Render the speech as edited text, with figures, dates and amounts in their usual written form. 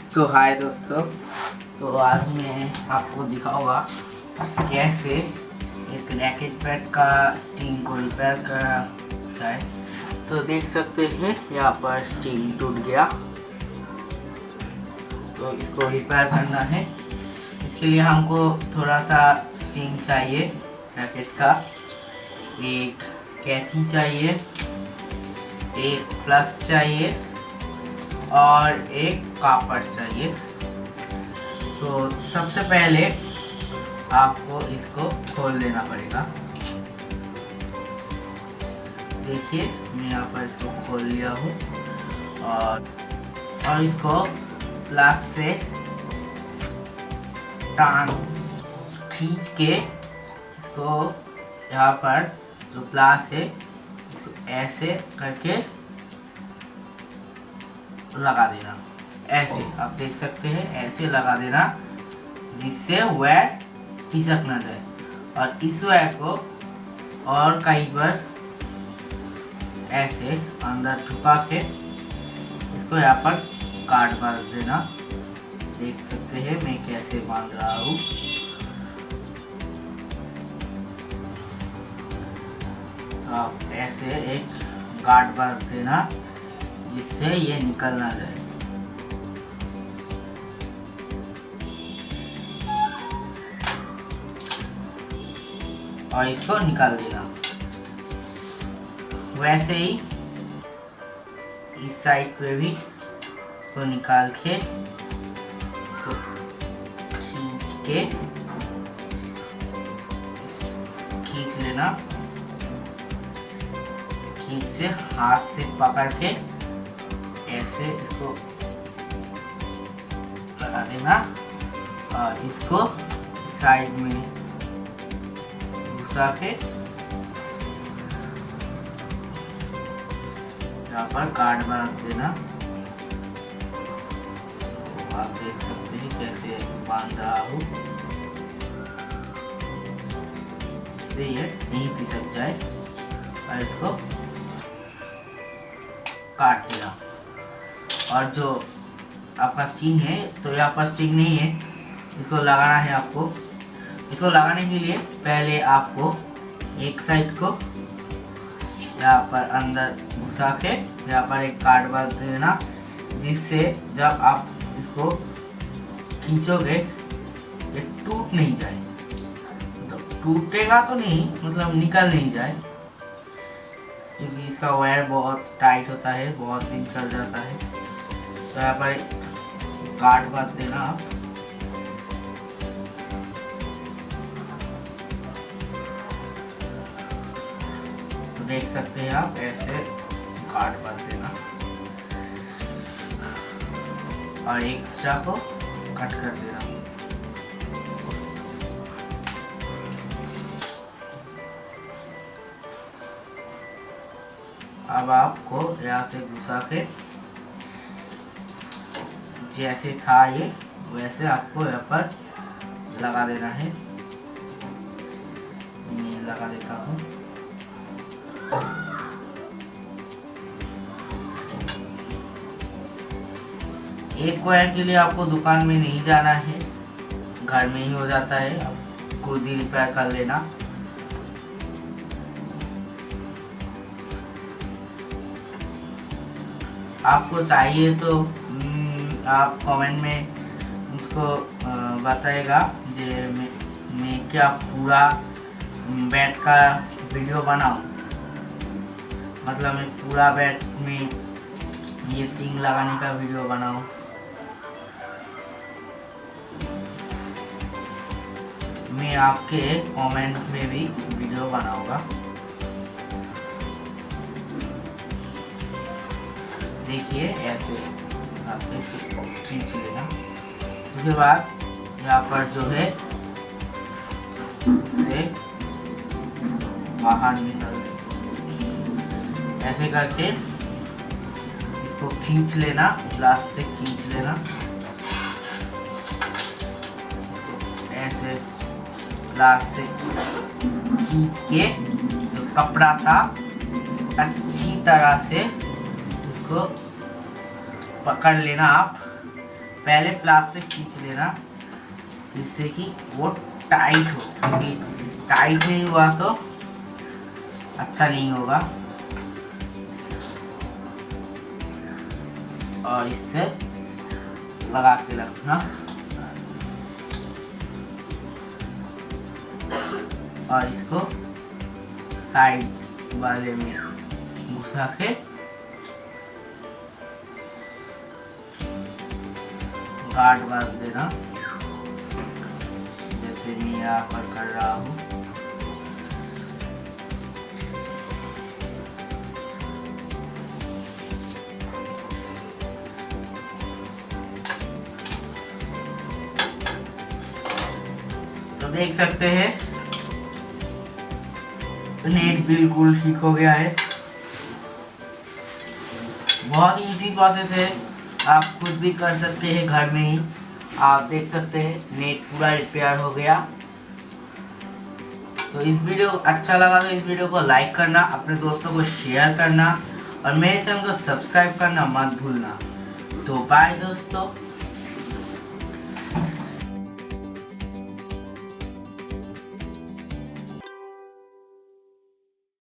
तो हाय दोस्तों, तो आज मैं आपको दिखाऊंगा कैसे एक रैकेट बैट का स्टिंग को रिपेयर करा जाए। तो देख सकते हैं यहाँ पर स्टिंग टूट गया, तो इसको रिपेयर करना है। इसके लिए हमको थोड़ा सा स्टिंग चाहिए रैकेट का, एक कैंची चाहिए, एक प्लस चाहिए और एक कापर चाहिए। तो सबसे पहले आपको इसको खोल लेना पड़ेगा। देखिए मैं यहाँ पर इसको खोल लिया हूँ और इसको प्लस से टांग खींच के इसको यहाँ पर जो प्लस है इसको ऐसे करके लगा देना। ऐसे आप देख सकते हैं, ऐसे लगा देना जिससे वायर खिसक ना जाए। और इस वायर को और कई बार ऐसे अंदर ठुका के इसको यहाँ पर काट बांध देना। देख सकते हैं मैं कैसे बांध रहा हूँ। तो आप ऐसे एक गांठ बांध देना जिससे ये निकल ना जाए। और इसको निकाल देना। वैसे ही इस साइड पे भी इसको निकाल के इसको खींच लेना। खींच से हाथ से पकड़ के ऐसे इसको लगा देना और इसको साइड में घुसा के यहाँ पर गार्ड बांध देना। तो आप देख सकते हैं कैसे बांध रहा हूँ, इससे ये नहीं फिसक जाए। और इसको काट देना। और जो आपका स्टिंग है, तो यहाँ पर स्टिंग नहीं है, इसको लगाना है आपको। इसको लगाने के लिए पहले आपको एक साइड को यहाँ पर अंदर घुसा के यहाँ पर एक कार्ड बांध देना, जिससे जब आप इसको खींचोगे ये टूट नहीं जाए। तो टूटेगा तो नहीं, मतलब निकल नहीं जाए, क्योंकि इसका वायर बहुत टाइट होता है, बहुत दिन चल जाता है। तो यहाँ पर गार्ड बांध देना आप। तो देख सकते हैं आप ऐसे गार्ड बांध देना और एक एक्स्ट्रा को कट कर देना। अब आपको यहाँ से घुसा के जैसे था ये वैसे आपको यहाँ पर लगा देना है। मैं लगा देता हूँ। एक वायर के लिए आपको दुकान में नहीं जाना है, घर में ही हो जाता है, आप खुद ही रिपेयर कर लेना। आपको चाहिए तो आप कमेंट में मुझको बताएगा जे मैं क्या पूरा बैट का वीडियो बनाऊं। मतलब मैं पूरा बैट में ये स्टिंग लगाने का वीडियो बनाऊं। मैं आपके कमेंट में भी वीडियो बनाऊंगा। देखिए ऐसे आपने खींच लेना। उसके बाद यहाँ पर जो है उसे बाहर निकल ऐसे करके इसको खींच लेना, ग्लास से खींच लेना। ऐसे ग्लास से खींच के जो कपड़ा था अच्छी तरह से उसको पकड़ लेना आप, पहले प्लास्टिक खींच लेना जिससे कि वो टाइट हो, क्योंकि टाइट नहीं हुआ तो अच्छा नहीं होगा। और इससे लगा के रखना और इसको साइड वाले में घुसा के गार्ड बांध देना, जैसे मैं यहाँ पर कर रहा हूँ। तो देख सकते हैं नेट बिल्कुल ठीक हो गया है। बहुत इजी प्रोसेस है, आप खुद भी कर सकते हैं घर में ही। आप देख सकते हैं नेट पूरा रिपेयर हो गया। तो इस वीडियो अच्छा लगा तो इस वीडियो को लाइक करना, अपने दोस्तों को शेयर करना और मेरे चैनल को सब्सक्राइब करना मत भूलना। तो बाय दोस्तों।